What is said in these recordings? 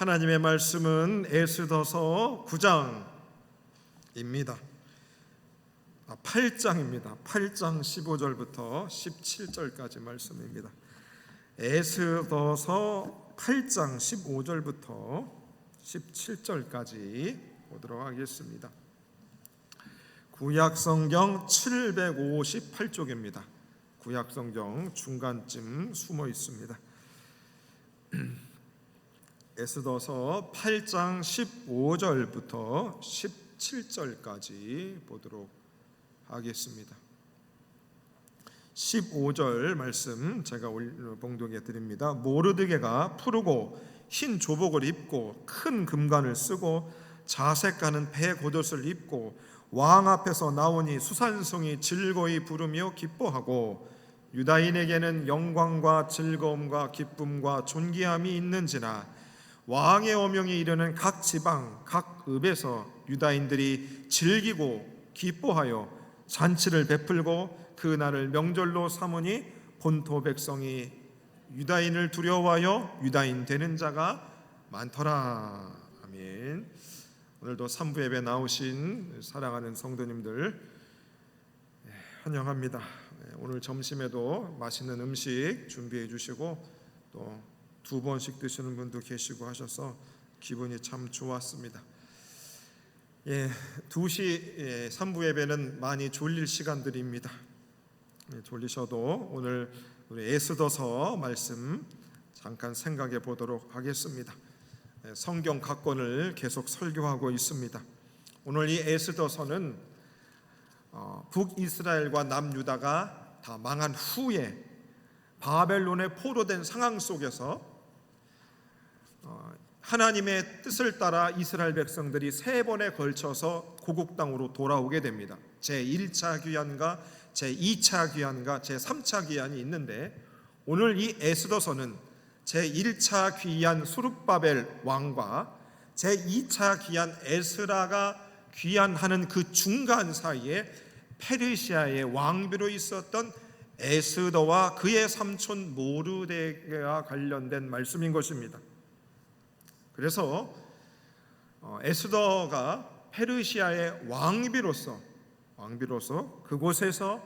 하나님의 말씀은 에스더서 9장입니다. 8장입니다. 8장 15절부터 17절까지 말씀입니다. 에스더서 8장 15절부터 17절까지 보도록 하겠습니다. 구약성경 758쪽입니다. 구약성경 중간쯤 숨어 있습니다. 에스더서 8장 15절부터 17절까지 보도록 하겠습니다. 15절 말씀 제가 봉독해 드립니다. 모르드게가 푸르고 흰 조복을 입고 큰 금관을 쓰고 자색하는 배 겉옷을 입고 왕 앞에서 나오니 수산성이 즐거이 부르며 기뻐하고 유다인에게는 영광과 즐거움과 기쁨과 존귀함이 있는지나 왕의 어명이 이르는 각 지방 각 읍에서 유다인들이 즐기고 기뻐하여 잔치를 베풀고 그 날을 명절로 삼으니 본토 백성이 유다인을 두려워하여 유다인 되는 자가 많더라. 아멘. 오늘도 3부 예배 나오신 사랑하는 성도님들 환영합니다. 오늘 점심에도 맛있는 음식 준비해 주시고 또 2번씩 드시는 분도 계시고 하셔서 기분이 참 좋았습니다. 2시 3부 예배는 많이 졸릴 시간들입니다. 졸리셔도 오늘 우리 에스더서 말씀 잠깐 생각해 보도록 하겠습니다. 성경 각 권을 계속 설교하고 있습니다. 오늘 이 에스더서는 북이스라엘과 남유다가 다 망한 후에 바벨론에 포로된 상황 속에서 하나님의 뜻을 따라 이스라엘 백성들이 3번에 걸쳐서 고국 땅으로 돌아오게 됩니다. 제1차 귀환과 제2차 귀환과 제3차 귀환이 있는데 오늘 이 에스더서는 제1차 귀환 수룹바벨 왕과 제2차 귀환 에스라가 귀환하는 그 중간 사이에 페르시아의 왕비로 있었던 에스더와 그의 삼촌 모르드게와 관련된 말씀인 것입니다. 그래서 에스더가 페르시아의 왕비로서 그곳에서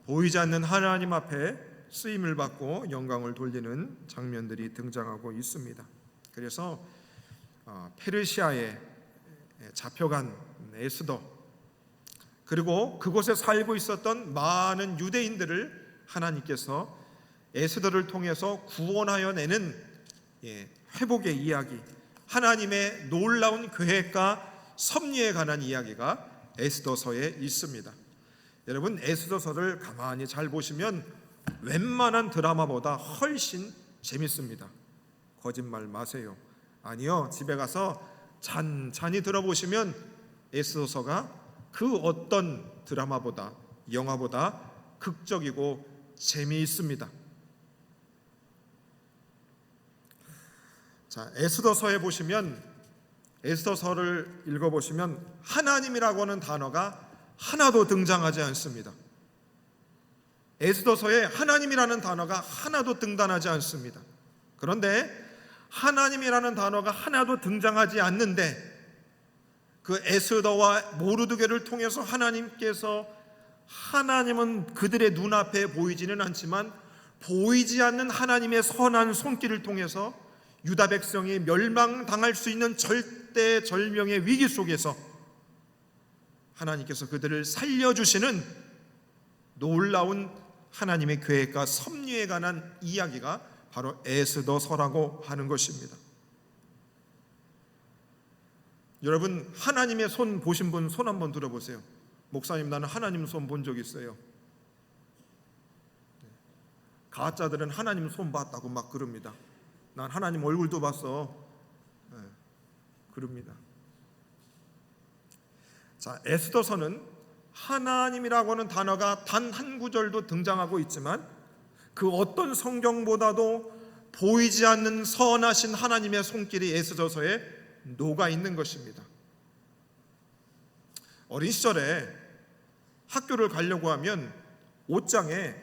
보이지 않는 하나님 앞에 쓰임을 받고 영광을 돌리는 장면들이 등장하고 있습니다. 그래서 페르시아에 잡혀간 에스더 그리고 그곳에 살고 있었던 많은 유대인들을 하나님께서 에스더를 통해서 구원하여 내는 회복의 이야기, 하나님의 놀라운 계획과 섭리에 관한 이야기가 에스더서에 있습니다. 여러분 에스더서를 가만히 잘 보시면 웬만한 드라마보다 훨씬 재밌습니다. 거짓말 마세요. 아니요, 집에 가서 찬찬히 들어보시면 에스더서가 그 어떤 드라마보다 영화보다 극적이고 재미있습니다. 자, 에스더서에 보시면 에스더서를 읽어보시면 하나님이라고 하는 단어가 하나도 등장하지 않습니다. 에스더서에 하나님이라는 단어가 하나도 등단하지 않습니다. 그런데 하나님이라는 단어가 하나도 등장하지 않는데 그 에스더와 모르드게를 통해서 하나님은 그들의 눈앞에 보이지는 않지만 보이지 않는 하나님의 선한 손길을 통해서 유다 백성이 멸망당할 수 있는 절대절명의 위기 속에서 하나님께서 그들을 살려주시는 놀라운 하나님의 계획과 섭리에 관한 이야기가 바로 에스더서라고 하는 것입니다. 여러분 하나님의 손 보신 분 손 한번 들어보세요. 목사님 나는 하나님 손 본 적 있어요. 가짜들은 하나님 손 봤다고 막 그럽니다. 난 하나님 얼굴도 봤어. 그럽니다. 자, 에스더서는 하나님이라고 하는 단어가 단 한 구절도 등장하고 있지만 그 어떤 성경보다도 보이지 않는 선하신 하나님의 손길이 에스더서에 녹아 있는 것입니다. 어린 시절에 학교를 가려고 하면 옷장에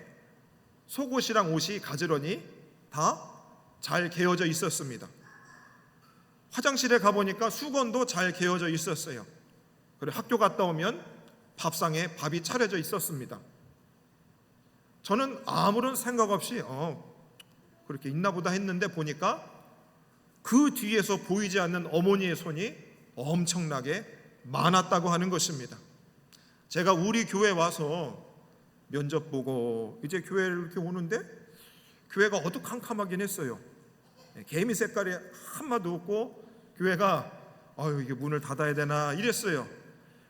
속옷이랑 옷이 가지런히 다 잘 개어져 있었습니다. 화장실에 가보니까 수건도 잘 개어져 있었어요. 그리고 학교 갔다 오면 밥상에 밥이 차려져 있었습니다. 저는 아무런 생각 없이 그렇게 있나 보다 했는데 보니까 그 뒤에서 보이지 않는 어머니의 손이 엄청나게 많았다고 하는 것입니다. 제가 우리 교회 와서 면접 보고 이제 교회를 이렇게 오는데 교회가 어두컴컴하긴 했어요. 개미 색깔이 한마도 없고 교회가 이게 문을 닫아야 되나 이랬어요.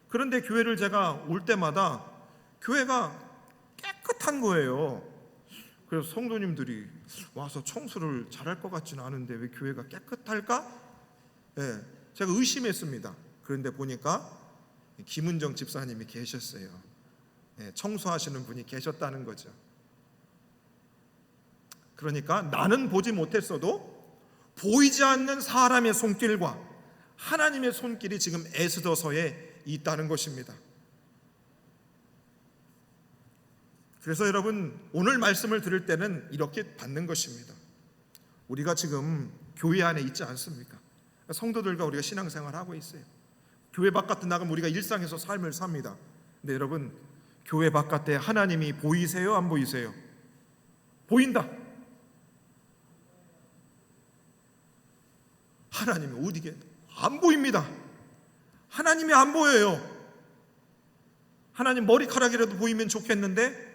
그런데 교회를 제가 올 때마다 교회가 깨끗한 거예요. 그래서 성도님들이 와서 청소를 잘할 것 같지는 않은데 왜 교회가 깨끗할까? 제가 의심했습니다. 그런데 보니까 김은정 집사님이 계셨어요. 청소하시는 분이 계셨다는 거죠. 그러니까 나는 보지 못했어도 보이지 않는 사람의 손길과 하나님의 손길이 지금 에스더서에 있다는 것입니다. 그래서 여러분, 오늘 말씀을 들을 때는 이렇게 받는 것입니다. 우리가 지금 교회 안에 있지 않습니까? 성도들과 우리가 신앙생활을 하고 있어요. 교회 바깥에 나가면 우리가 일상에서 삶을 삽니다. 근데 여러분, 교회 바깥에 하나님이 보이세요? 안 보이세요? 보인다. 하나님이 어디게? 안 보입니다. 하나님이 안 보여요. 하나님 머리카락이라도 보이면 좋겠는데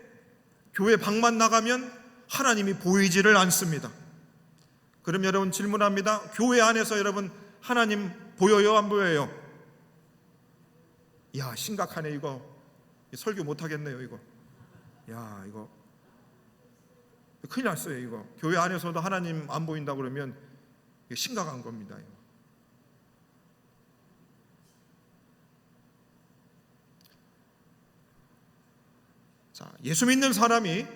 교회 밖만 나가면 하나님이 보이지를 않습니다. 그럼 여러분 질문합니다. 교회 안에서 여러분 하나님 보여요? 안 보여요? 야, 심각하네. 이거 설교 못하겠네요. 이거 큰일 났어요. 이거 교회 안에서도 하나님 안 보인다 그러면 심각한 겁니다. 자, 예수 믿는 사람이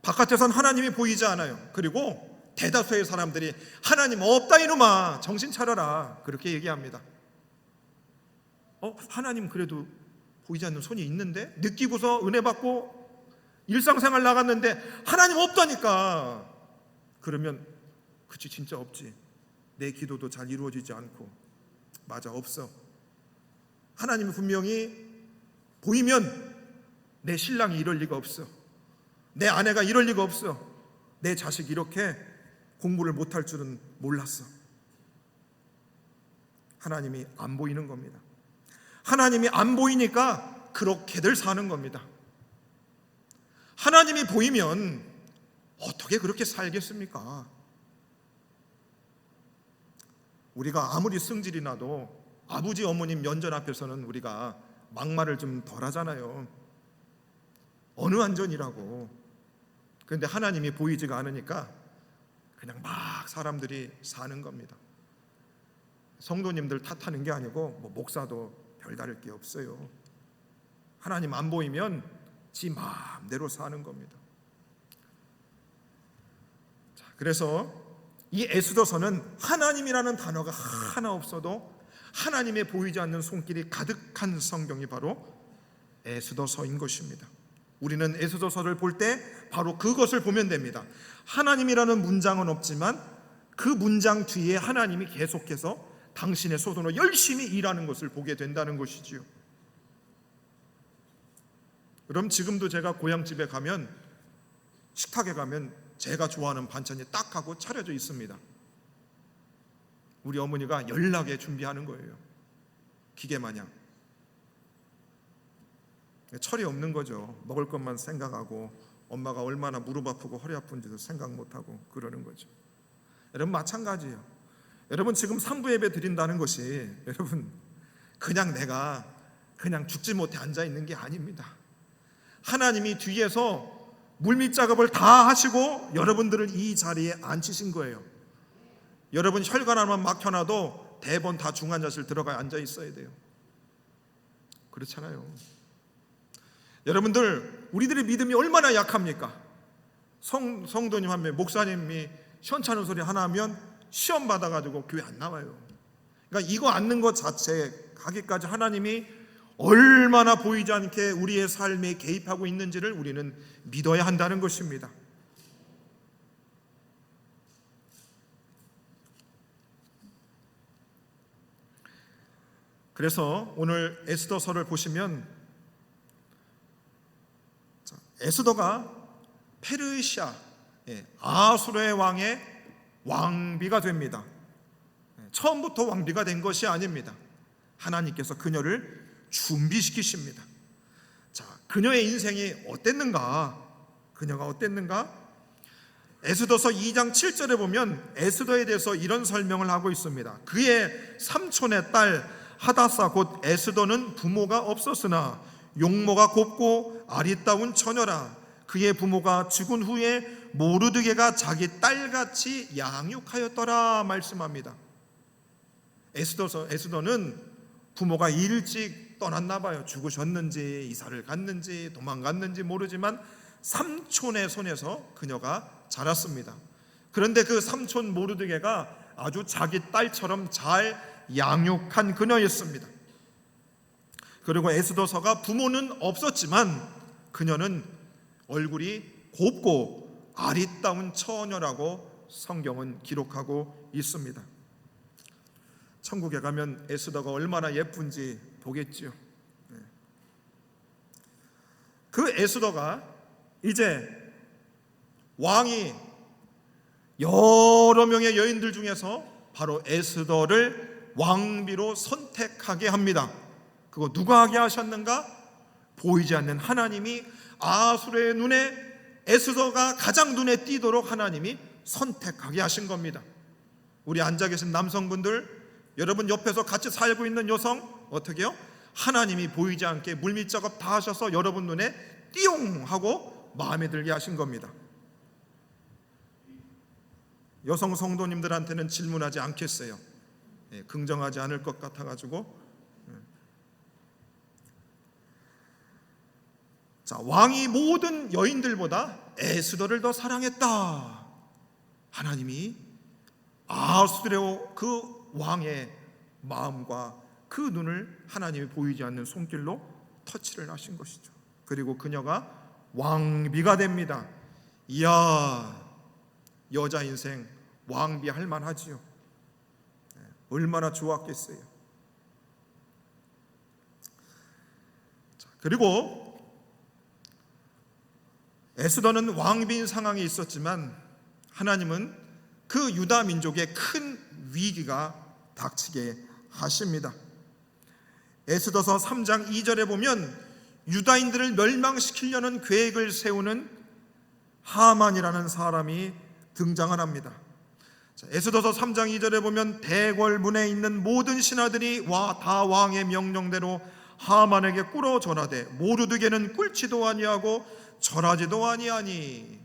바깥에선 하나님이 보이지 않아요. 그리고 대다수의 사람들이 하나님 없다 이놈아, 정신 차려라, 그렇게 얘기합니다. 하나님 그래도 보이지 않는 손이 있는데, 느끼고서 은혜 받고 일상생활 나갔는데 하나님 없다니까. 그러면 그치, 진짜 없지. 내 기도도 잘 이루어지지 않고. 맞아, 없어. 하나님이 분명히 보이면 내 신랑이 이럴 리가 없어, 내 아내가 이럴 리가 없어, 내 자식이 이렇게 공부를 못할 줄은 몰랐어. 하나님이 안 보이는 겁니다. 하나님이 안 보이니까 그렇게들 사는 겁니다. 하나님이 보이면 어떻게 그렇게 살겠습니까? 우리가 아무리 승질이 나도 아버지 어머님 면전 앞에서는 우리가 막말을 좀 덜 하잖아요. 어느 안전이라고. 그런데 하나님이 보이지가 않으니까 그냥 막 사람들이 사는 겁니다. 성도님들 탓하는 게 아니고 목사도 별다를 게 없어요. 하나님 안 보이면 지 마음대로 사는 겁니다. 자, 그래서 이 에스더서는 하나님이라는 단어가 하나 없어도 하나님의 보이지 않는 손길이 가득한 성경이 바로 에스더서인 것입니다. 우리는 에스더서를 볼 때 바로 그것을 보면 됩니다. 하나님이라는 문장은 없지만 그 문장 뒤에 하나님이 계속해서 당신의 손으로 열심히 일하는 것을 보게 된다는 것이지요. 그럼 지금도 제가 고향집에 가면, 식탁에 가면 제가 좋아하는 반찬이 딱 하고 차려져 있습니다. 우리 어머니가 연락에 준비하는 거예요. 기계마냥. 철이 없는 거죠. 먹을 것만 생각하고 엄마가 얼마나 무릎 아프고 허리 아픈지도 생각 못하고 그러는 거죠. 여러분 마찬가지예요. 여러분 지금 산부 예배 드린다는 것이 여러분 그냥 내가 그냥 죽지 못해 앉아 있는 게 아닙니다. 하나님이 뒤에서 물밑 작업을 다 하시고 여러분들을 이 자리에 앉히신 거예요. 여러분 혈관 하나만 막혀놔도 대번 다 중환자실 들어가 앉아 있어야 돼요. 그렇잖아요. 여러분들 우리들의 믿음이 얼마나 약합니까? 성도님 한 명, 목사님이 시원찮은 소리 하나 하면 시험 받아가지고 교회 안 나와요. 그러니까 이거 앉는 것 자체 가기까지 하나님이 얼마나 보이지 않게 우리의 삶에 개입하고 있는지를 우리는 믿어야 한다는 것입니다. 그래서 오늘 에스더서를 보시면 에스더가 페르시아 아수르의 왕의 왕비가 됩니다. 처음부터 왕비가 된 것이 아닙니다. 하나님께서 그녀를 준비시키십니다. 자, 그녀의 인생이 어땠는가? 그녀가 어땠는가? 에스더서 2장 7절에 보면 에스더에 대해서 이런 설명을 하고 있습니다. 그의 삼촌의 딸 하다사 곧 에스더는 부모가 없었으나 용모가 곱고 아리따운 처녀라. 그의 부모가 죽은 후에 모르드게가 자기 딸같이 양육하였더라 말씀합니다. 에스더는 부모가 일찍 떠났나 봐요. 죽으셨는지 이사를 갔는지 도망갔는지 모르지만 삼촌의 손에서 그녀가 자랐습니다. 그런데 그 삼촌 모르드게가 아주 자기 딸처럼 잘 양육한 그녀였습니다. 그리고 에스더서가 부모는 없었지만 그녀는 얼굴이 곱고 아리따운 처녀라고 성경은 기록하고 있습니다. 천국에 가면 에스더가 얼마나 예쁜지 보겠지요. 그 에스더가 이제 왕이 여러 명의 여인들 중에서 바로 에스더를 왕비로 선택하게 합니다. 그거 누가 하게 하셨는가? 보이지 않는 하나님이 아수르의 눈에 에스더가 가장 눈에 띄도록 하나님이 선택하게 하신 겁니다. 우리 앉아 계신 남성분들, 여러분 옆에서 같이 살고 있는 여성 어떻게 해요? 하나님이 보이지 않게 물밑 작업 다 하셔서 여러분 눈에 띠용 하고 마음에 들게 하신 겁니다. 여성 성도님들한테는 질문하지 않겠어요. 긍정하지 않을 것 같아가지고. 자, 왕이 모든 여인들보다 에스더를 더 사랑했다. 하나님이 아수르의 그 왕의 마음과 그 눈을 하나님이 보이지 않는 손길로 터치를 하신 것이죠. 그리고 그녀가 왕비가 됩니다. 이야, 여자 인생 왕비 할 만하지요. 얼마나 좋았겠어요. 자, 그리고 에스더는 왕비인 상황에 있었지만 하나님은 그 유다 민족의 큰 위기가 닥치게 하십니다. 에스더서 3장 2절에 보면 유다인들을 멸망시키려는 계획을 세우는 하만이라는 사람이 등장을 합니다. 에스더서 3장 2절에 보면 대궐문에 있는 모든 신하들이 다 왕의 명령대로 하만에게 꿇어 절하되 모르드게는 꿇지도 아니하고 절하지도 아니하니.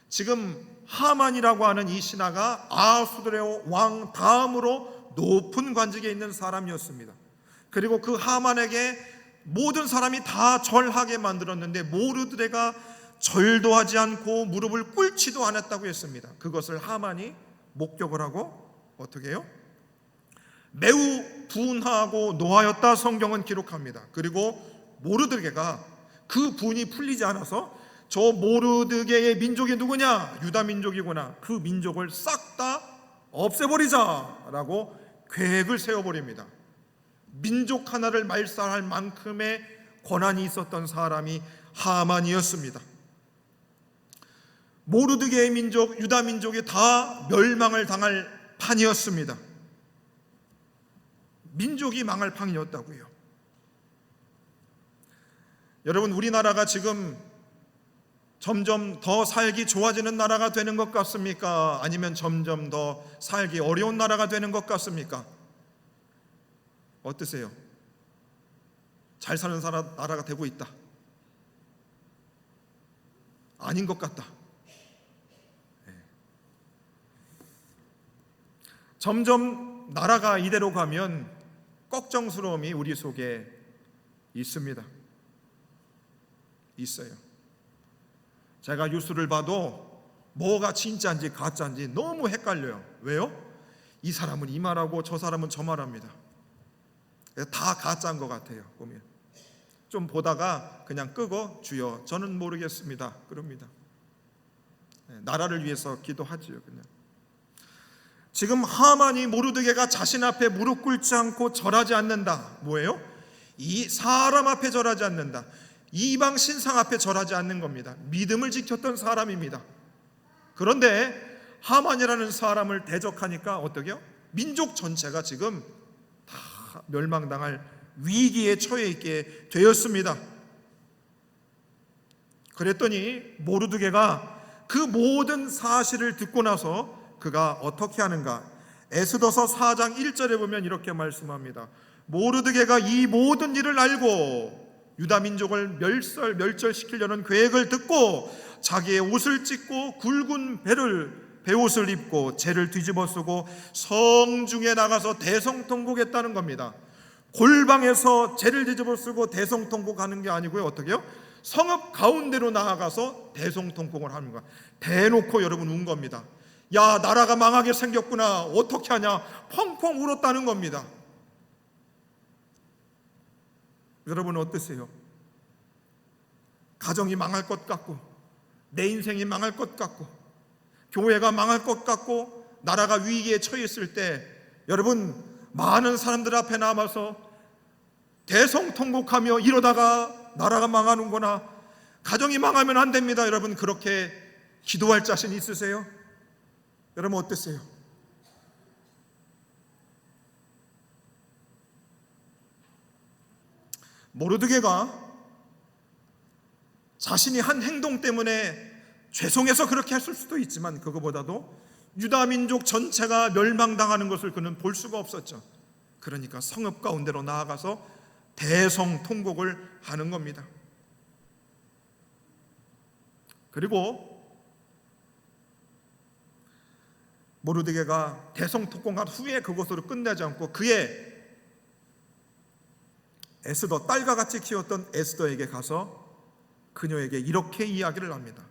지금 하만이라고 하는 이 신하가 아수르의 왕 다음으로 높은 관직에 있는 사람이었습니다. 그리고 그 하만에게 모든 사람이 다 절하게 만들었는데 모르드게가 절도 하지 않고 무릎을 꿇지도 않았다고 했습니다. 그것을 하만이 목격을 하고 어떻게 해요? 매우 분하고 노하였다 성경은 기록합니다. 그리고 모르드게가 그 분이 풀리지 않아서 저 모르드게의 민족이 누구냐? 유다 민족이구나. 그 민족을 싹 다 없애버리자라고 계획을 세워버립니다. 민족 하나를 말살할 만큼의 권한이 있었던 사람이 하만이었습니다. 모르드게의 민족, 유다 민족이 다 멸망을 당할 판이었습니다. 민족이 망할 판이었다고요. 여러분, 우리나라가 지금 점점 더 살기 좋아지는 나라가 되는 것 같습니까? 아니면 점점 더 살기 어려운 나라가 되는 것 같습니까? 어떠세요? 잘 사는 나라가 되고 있다. 아닌 것 같다. 점점 나라가 이대로 가면 걱정스러움이 우리 속에 있습니다. 있어요. 제가 뉴스를 봐도 뭐가 진짜인지 가짜인지 너무 헷갈려요. 왜요? 이 사람은 이 말하고 저 사람은 저 말합니다. 다 가짜인 것 같아요. 보면 좀 보다가 그냥 끄고 주여 저는 모르겠습니다 그럽니다. 나라를 위해서 기도하지요. 그냥 지금 하만이 모르드게가 자신 앞에 무릎 꿇지 않고 절하지 않는다. 뭐예요? 이 사람 앞에 절하지 않는다. 이방 신상 앞에 절하지 않는 겁니다. 믿음을 지켰던 사람입니다. 그런데 하만이라는 사람을 대적하니까 어떻게요? 민족 전체가 지금 다 멸망당할 위기에 처해 있게 되었습니다. 그랬더니 모르드게가 그 모든 사실을 듣고 나서 그가 어떻게 하는가? 에스더서 4장 1절에 보면 이렇게 말씀합니다. 모르드게가 이 모든 일을 알고 유다 민족을 멸절시키려는 계획을 듣고 자기의 옷을 찢고 굵은 베옷을 입고 재를 뒤집어 쓰고 성중에 나가서 대성통곡했다는 겁니다. 골방에서 재를 뒤집어 쓰고 대성통곡하는 게 아니고요. 어떻게요? 성읍 가운데로 나아가서 대성통곡을 하는 거야. 대놓고 여러분 운 겁니다. 야, 나라가 망하게 생겼구나. 어떻게 하냐? 펑펑 울었다는 겁니다. 여러분 어떠세요? 가정이 망할 것 같고, 내 인생이 망할 것 같고, 교회가 망할 것 같고, 나라가 위기에 처했을 때 여러분 많은 사람들 앞에 남아서 대성통곡하며 이러다가 나라가 망하는구나, 가정이 망하면 안 됩니다. 여러분 그렇게 기도할 자신 있으세요? 여러분 어떠세요? 모르드게가 자신이 한 행동 때문에 죄송해서 그렇게 했을 수도 있지만 그거보다도 유다 민족 전체가 멸망당하는 것을 그는 볼 수가 없었죠. 그러니까 성읍 가운데로 나아가서 대성통곡을 하는 겁니다. 그리고 모르드게가 대성통곡한 후에 그것으로 끝내지 않고 그의 에스더, 딸과 같이 키웠던 에스더에게 가서 그녀에게 이렇게 이야기를 합니다.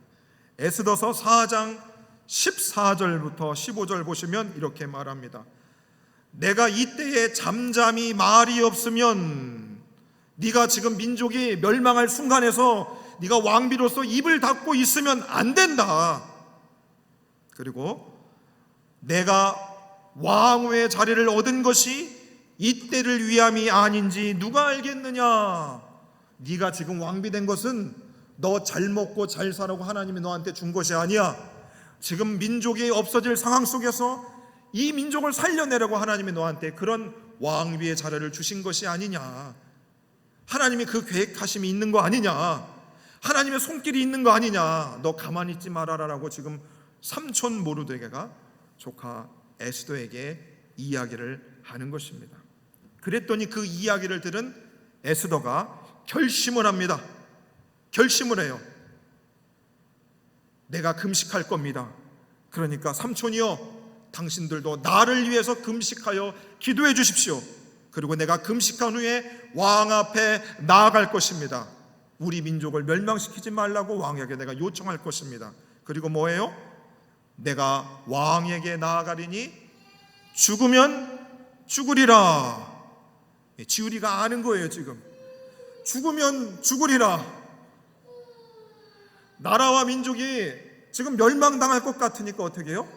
에스더서 4장 14절부터 15절 보시면 이렇게 말합니다. 내가 이때에 잠잠히 말이 없으면 네가 지금 민족이 멸망할 순간에서 네가 왕비로서 입을 닫고 있으면 안 된다. 그리고 내가 왕후의 자리를 얻은 것이 이때를 위함이 아닌지 누가 알겠느냐? 네가 지금 왕비 된 것은 너 잘 먹고 잘 살라고 하나님이 너한테 준 것이 아니야. 지금 민족이 없어질 상황 속에서 이 민족을 살려내려고 하나님이 너한테 그런 왕비의 자리를 주신 것이 아니냐. 하나님이 그 계획하심이 있는 거 아니냐. 하나님의 손길이 있는 거 아니냐. 너 가만히 있지 말아라라고 지금 삼촌 모르드게가 조카 에스더에게 이야기를 하는 것입니다. 그랬더니 그 이야기를 들은 에스더가 결심을 합니다. 결심을 해요. 내가 금식할 겁니다. 그러니까 삼촌이요, 당신들도 나를 위해서 금식하여 기도해 주십시오. 그리고 내가 금식한 후에 왕 앞에 나아갈 것입니다. 우리 민족을 멸망시키지 말라고 왕에게 내가 요청할 것입니다. 그리고 뭐예요? 내가 왕에게 나아가리니 죽으면 죽으리라. 지우리가 아는 거예요. 지금 죽으면 죽으리라. 나라와 민족이 지금 멸망당할 것 같으니까 어떻게 해요?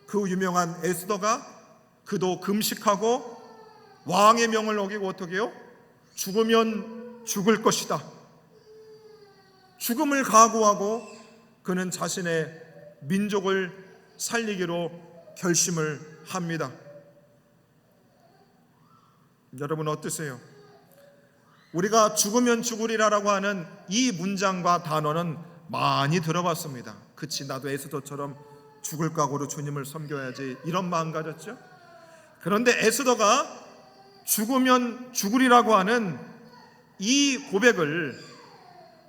그 유명한 에스더가 그도 금식하고 왕의 명을 어기고 어떻게 해요? 죽으면 죽을 것이다. 죽음을 각오하고 그는 자신의 민족을 살리기로 결심을 합니다. 여러분 어떠세요? 우리가 죽으면 죽으리라라고 하는 이 문장과 단어는 많이 들어봤습니다. 그치, 나도 에스더처럼 죽을 각오로 주님을 섬겨야지, 이런 마음 가졌죠. 그런데 에스더가 죽으면 죽으리라고 하는 이 고백을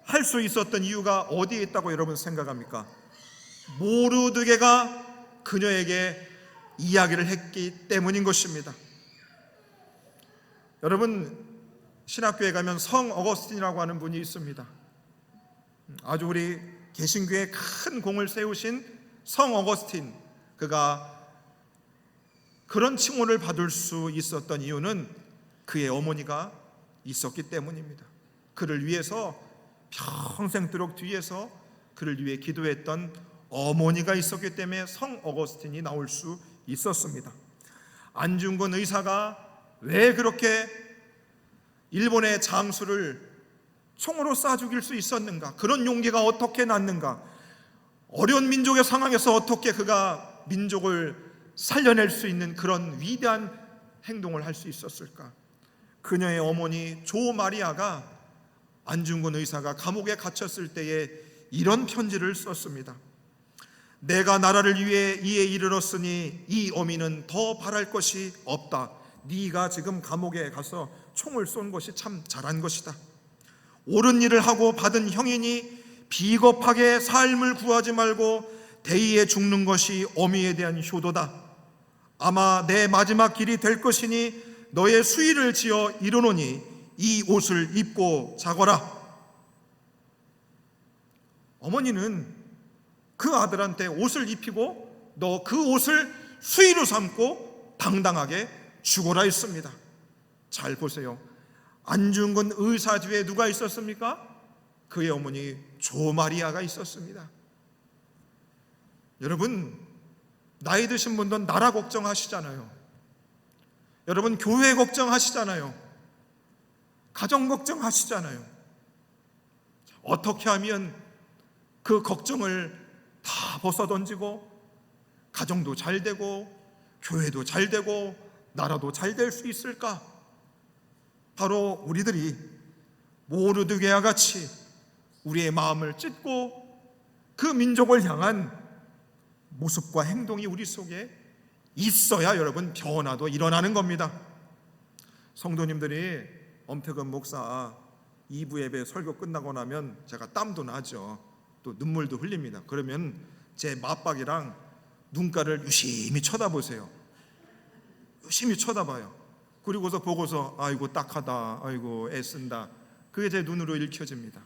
할 수 있었던 이유가 어디에 있다고 여러분 생각합니까? 모르드게가 그녀에게 이야기를 했기 때문인 것입니다. 여러분, 신학교에 가면 성 어거스틴이라고 하는 분이 있습니다. 아주 우리 개신교에 큰 공을 세우신 성 어거스틴, 그가 그런 칭호를 받을 수 있었던 이유는 그의 어머니가 있었기 때문입니다. 그를 위해서 평생도록 뒤에서 그를 위해 기도했던 어머니가 있었기 때문에 성 어거스틴이 나올 수 있었습니다. 안중근 의사가 왜 그렇게 일본의 장수를 총으로 쏴 죽일 수 있었는가? 그런 용기가 어떻게 났는가? 어려운 민족의 상황에서 어떻게 그가 민족을 살려낼 수 있는 그런 위대한 행동을 할 수 있었을까? 그녀의 어머니 조 마리아가 안중근 의사가 감옥에 갇혔을 때에 이런 편지를 썼습니다. 내가 나라를 위해 이에 이르렀으니 이 어미는 더 바랄 것이 없다. 네가 지금 감옥에 가서 총을 쏜 것이 참 잘한 것이다. 옳은 일을 하고 받은 형이니 비겁하게 삶을 구하지 말고 대의에 죽는 것이 어미에 대한 효도다. 아마 내 마지막 길이 될 것이니 너의 수의를 지어 이르노니 이 옷을 입고 자거라. 어머니는 그 아들한테 옷을 입히고 너 그 옷을 수의로 삼고 당당하게 죽어라 했습니다. 잘 보세요. 안중근 의사 뒤에 누가 있었습니까? 그의 어머니 조 마리아가 있었습니다. 여러분, 나이 드신 분들은 나라 걱정하시잖아요. 여러분, 교회 걱정하시잖아요. 가정 걱정하시잖아요. 어떻게 하면 그 걱정을 다 벗어던지고 가정도 잘 되고 교회도 잘 되고 나라도 잘 될 수 있을까? 바로 우리들이 모르드게와 같이 우리의 마음을 찢고 그 민족을 향한 모습과 행동이 우리 속에 있어야 여러분 변화도 일어나는 겁니다. 성도님들이 엄태근 목사 2부 예배 설교 끝나고 나면 제가 땀도 나죠. 또 눈물도 흘립니다. 그러면 제 맞박이랑 눈가를 유심히 쳐다보세요. 유심히 쳐다봐요. 그리고서 보고서 아이고 딱하다, 아이고 애쓴다. 그게 제 눈으로 읽혀집니다.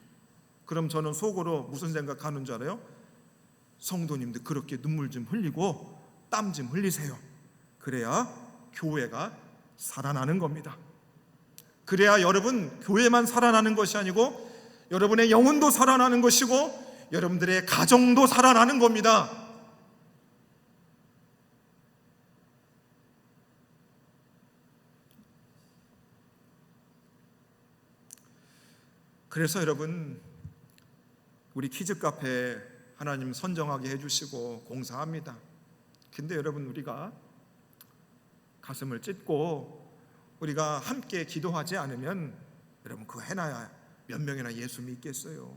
그럼 저는 속으로 무슨 생각하는 줄 알아요? 성도님들 그렇게 눈물 좀 흘리고 땀 좀 흘리세요. 그래야 교회가 살아나는 겁니다. 그래야 여러분 교회만 살아나는 것이 아니고 여러분의 영혼도 살아나는 것이고 여러분들의 가정도 살아나는 겁니다. 그래서 여러분 우리 키즈카페 하나님 선정하게 해주시고 공사합니다. 근데 여러분 우리가 가슴을 찢고 우리가 함께 기도하지 않으면 여러분 그거 해놔야 몇 명이나 예수 믿겠어요.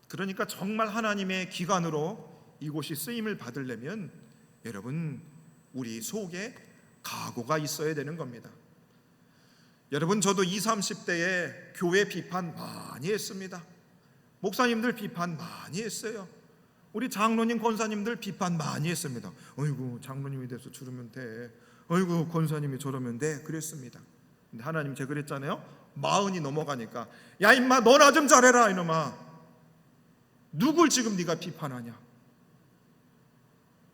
그러니까 정말 하나님의 기관으로 이곳이 쓰임을 받으려면 여러분 우리 속에 각오가 있어야 되는 겁니다. 여러분 저도 20, 30대에 교회 비판 많이 했습니다. 목사님들 비판 많이 했어요. 우리 장로님 권사님들 비판 많이 했습니다. 어이구 장로님이 돼서 저러면 돼, 어이구 권사님이 저러면 돼 그랬습니다. 근데 하나님 제가 그랬잖아요. 40이 넘어가니까 야 임마 너나 좀 잘해라 이놈아. 누굴 지금 네가 비판하냐?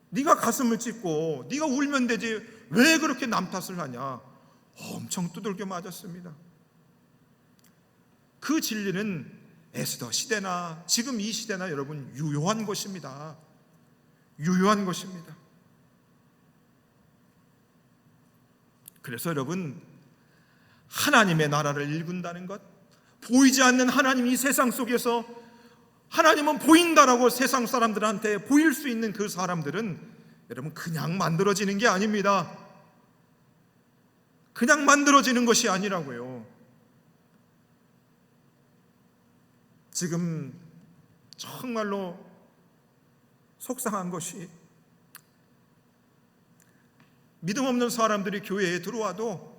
네가 가슴을 찢고 네가 울면 되지 왜 그렇게 남 탓을 하냐? 엄청 두들겨 맞았습니다. 그 진리는 에스더 시대나 지금 이 시대나 여러분 유효한 것입니다. 유효한 것입니다. 그래서 여러분 하나님의 나라를 일군다는 것, 보이지 않는 하나님 이 세상 속에서 하나님은 보인다라고 세상 사람들한테 보일 수 있는 그 사람들은 여러분 그냥 만들어지는 게 아닙니다. 그냥 만들어지는 것이 아니라고요. 지금 정말로 속상한 것이 믿음 없는 사람들이 교회에 들어와도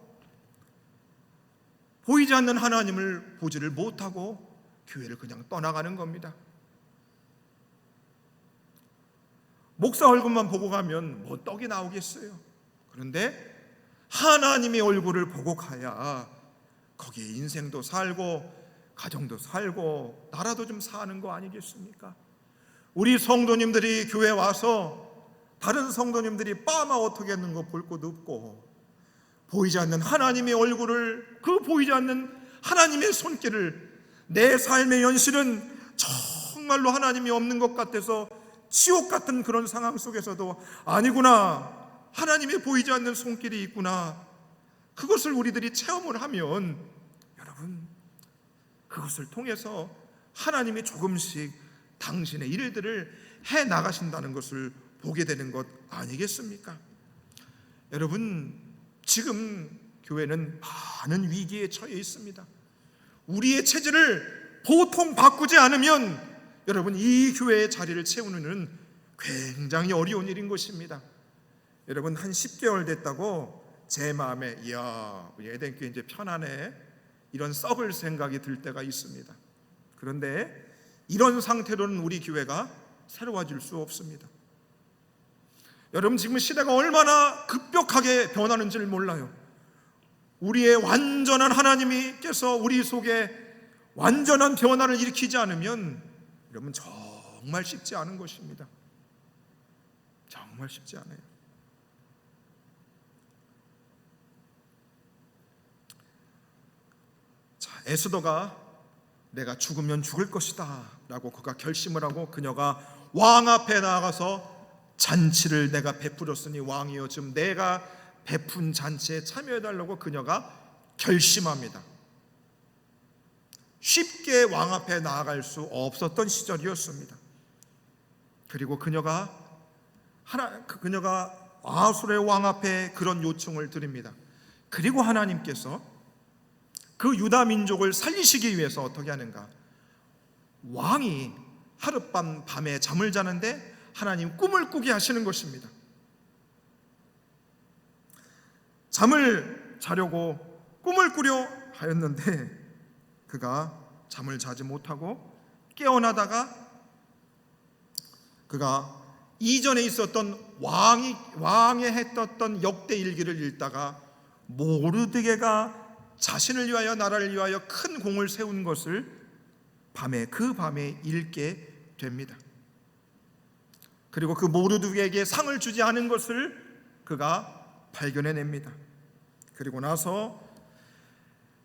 보이지 않는 하나님을 보지를 못하고 교회를 그냥 떠나가는 겁니다. 목사 얼굴만 보고 가면 뭐 떡이 나오겠어요. 그런데 하나님의 얼굴을 보고 가야 거기에 인생도 살고 가정도 살고 나라도 좀 사는 거 아니겠습니까? 우리 성도님들이 교회 와서 다른 성도님들이 빠마 어떻게 하는 거 볼 것도 없고 보이지 않는 하나님의 얼굴을, 그 보이지 않는 하나님의 손길을, 내 삶의 현실은 정말로 하나님이 없는 것 같아서 지옥 같은 그런 상황 속에서도 아니구나, 하나님의 보이지 않는 손길이 있구나, 그것을 우리들이 체험을 하면 여러분, 그것을 통해서 하나님이 조금씩 당신의 일들을 해 나가신다는 것을 보게 되는 것 아니겠습니까? 여러분, 지금 교회는 많은 위기에 처해 있습니다. 우리의 체질을 보통 바꾸지 않으면 여러분, 이 교회의 자리를 채우는 일은 굉장히 어려운 일인 것입니다. 여러분, 한 10개월 됐다고 제 마음에 이야, 우리 에덴교회 이제 편하네, 이런 썩을 생각이 들 때가 있습니다. 그런데 이런 상태로는 우리 교회가 새로워질 수 없습니다. 여러분, 지금 시대가 얼마나 급격하게 변하는지를 몰라요. 우리의 완전한 하나님께서 우리 속에 완전한 변화를 일으키지 않으면 여러분, 정말 쉽지 않은 것입니다. 정말 쉽지 않아요. 자, 에스더가 내가 죽으면 죽을 것이다 라고 그가 결심을 하고, 그녀가 왕 앞에 나아가서 잔치를 내가 베풀었으니 왕이여 지금 내가 베푼 잔치에 참여해달라고 그녀가 결심합니다. 쉽게 왕 앞에 나아갈 수 없었던 시절이었습니다. 그리고 그녀가 아수르의 왕 앞에 그런 요청을 드립니다. 그리고 하나님께서 그 유다 민족을 살리시기 위해서 어떻게 하는가? 왕이 하룻밤 밤에 잠을 자는데 하나님 꿈을 꾸게 하시는 것입니다. 잠을 자려고 꿈을 꾸려 하였는데 그가 잠을 자지 못하고 깨어나다가 그가 이전에 있었던 왕이 했었던 역대 일기를 읽다가 모르드게가 자신을 위하여 나라를 위하여 큰 공을 세운 것을 그 밤에 읽게 됩니다. 그리고 그 모르드게에게 상을 주지 않은 것을 그가 발견해냅니다. 그리고 나서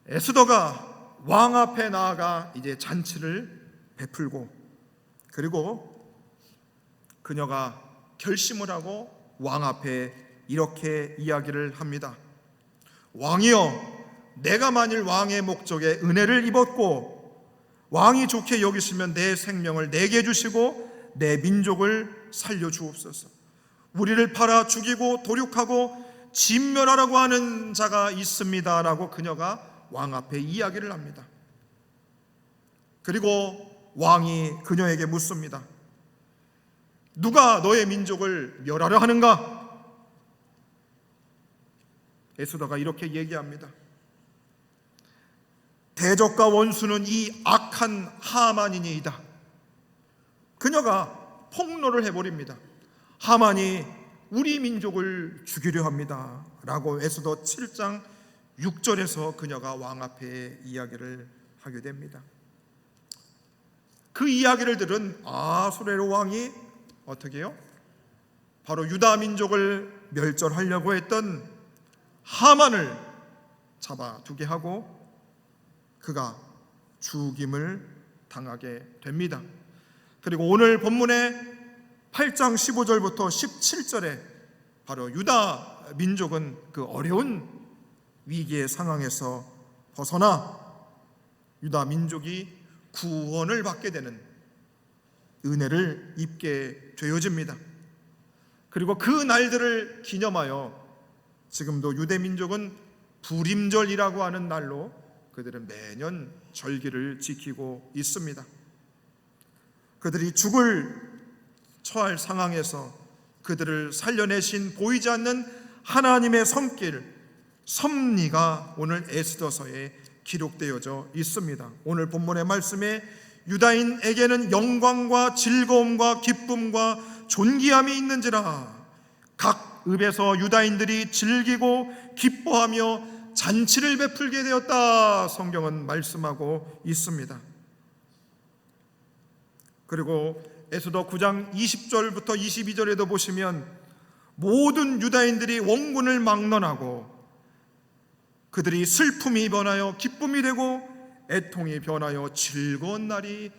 에스더가 왕 앞에 나아가 이제 잔치를 베풀고, 그리고 그녀가 결심을 하고 왕 앞에 이렇게 이야기를 합니다. 왕이여, 내가 만일 왕의 목적에 은혜를 입었고 왕이 좋게 여기시면 내 생명을 내게 주시고 내 민족을 살려주옵소서. 우리를 팔아 죽이고 도륙하고 진멸하라고 하는 자가 있습니다 라고 그녀가 왕 앞에 이야기를 합니다. 그리고 왕이 그녀에게 묻습니다. 누가 너의 민족을 멸하려 하는가? 에스더가 이렇게 얘기합니다. 대적과 원수는 이 악한 하만이니이다. 그녀가 폭로를 해버립니다. 하만이 우리 민족을 죽이려 합니다 라고 에스더 7장 6절에서 그녀가 왕 앞에 이야기를 하게 됩니다. 그 이야기를 들은 아수르 왕이 어떻게 해요? 바로 유다 민족을 멸절하려고 했던 하만을 잡아두게 하고 그가 죽임을 당하게 됩니다. 그리고 오늘 본문의 8장 15절부터 17절에 바로 유다 민족은 그 어려운 위기의 상황에서 벗어나 유다 민족이 구원을 받게 되는 은혜를 입게 되어집니다. 그리고 그 날들을 기념하여 지금도 유대 민족은 부림절이라고 하는 날로 그들은 매년 절기를 지키고 있습니다. 그들이 죽을 처할 상황에서 그들을 살려내신 보이지 않는 하나님의 손길, 섭리가 오늘 에스더서에 기록되어져 있습니다. 오늘 본문의 말씀에 유다인에게는 영광과 즐거움과 기쁨과 존귀함이 있는지라 각 읍에서 유다인들이 즐기고 기뻐하며 잔치를 베풀게 되었다, 성경은 말씀하고 있습니다. 그리고 에스더 9장 20절부터 22절에도 보시면 모든 유다인들이 원군을 막론하고 그들이 슬픔이 변하여 기쁨이 되고 애통이 변하여 즐거운 날이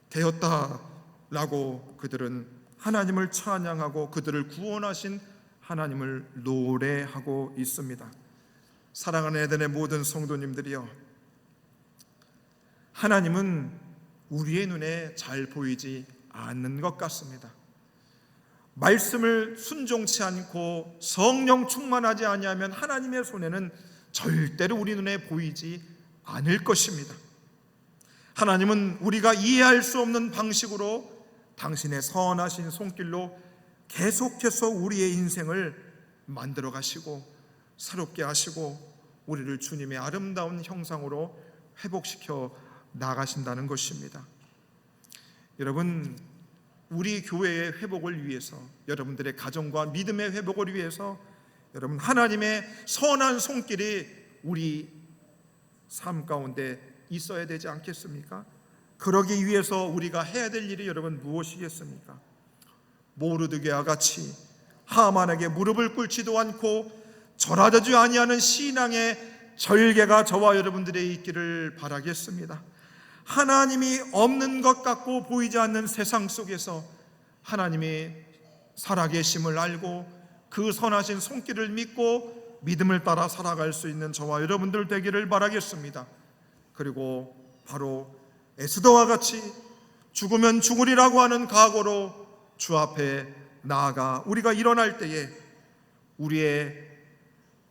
되었다라고 그들은 하나님을 찬양하고 그들을 구원하신 하나님을 노래하고 있습니다. 사랑하는 에덴의 모든 성도님들이여, 하나님은 우리의 눈에 잘 보이지 않는 것 같습니다. 말씀을 순종치 않고 성령 충만하지 아니하면 하나님의 손에는 절대로 우리 눈에 보이지 않을 것입니다. 하나님은 우리가 이해할 수 없는 방식으로 당신의 선하신 손길로 계속해서 우리의 인생을 만들어 가시고 새롭게 하시고 우리를 주님의 아름다운 형상으로 회복시켜 나가신다는 것입니다. 여러분, 우리 교회의 회복을 위해서, 여러분들의 가정과 믿음의 회복을 위해서 여러분, 하나님의 선한 손길이 우리 삶 가운데 있어야 되지 않겠습니까? 그러기 위해서 우리가 해야 될 일이 여러분 무엇이겠습니까? 모르드게와 같이 하만에게 무릎을 꿇지도 않고 절하지 아니하는 신앙의 절개가 저와 여러분들의 있기를 바라겠습니다. 하나님이 없는 것 같고 보이지 않는 세상 속에서 하나님이 살아계심을 알고 그 선하신 손길을 믿고 믿음을 따라 살아갈 수 있는 저와 여러분들 되기를 바라겠습니다. 그리고 바로 에스더와 같이 죽으면 죽으리라고 하는 각오로 주 앞에 나아가 우리가 일어날 때에 우리의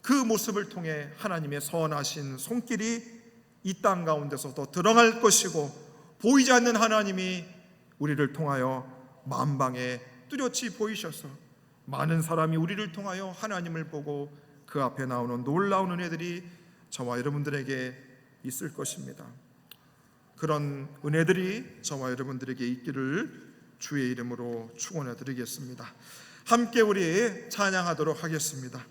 그 모습을 통해 하나님의 선하신 손길이 이 땅 가운데서도 드러날 것이고, 보이지 않는 하나님이 우리를 통하여 만방에 뚜렷이 보이셔서 많은 사람이 우리를 통하여 하나님을 보고 그 앞에 나오는 놀라운 은혜들이 저와 여러분들에게 있을 것입니다. 그런 은혜들이 저와 여러분들에게 있기를 주의 이름으로 축원해 드리겠습니다. 함께 우리 찬양하도록 하겠습니다.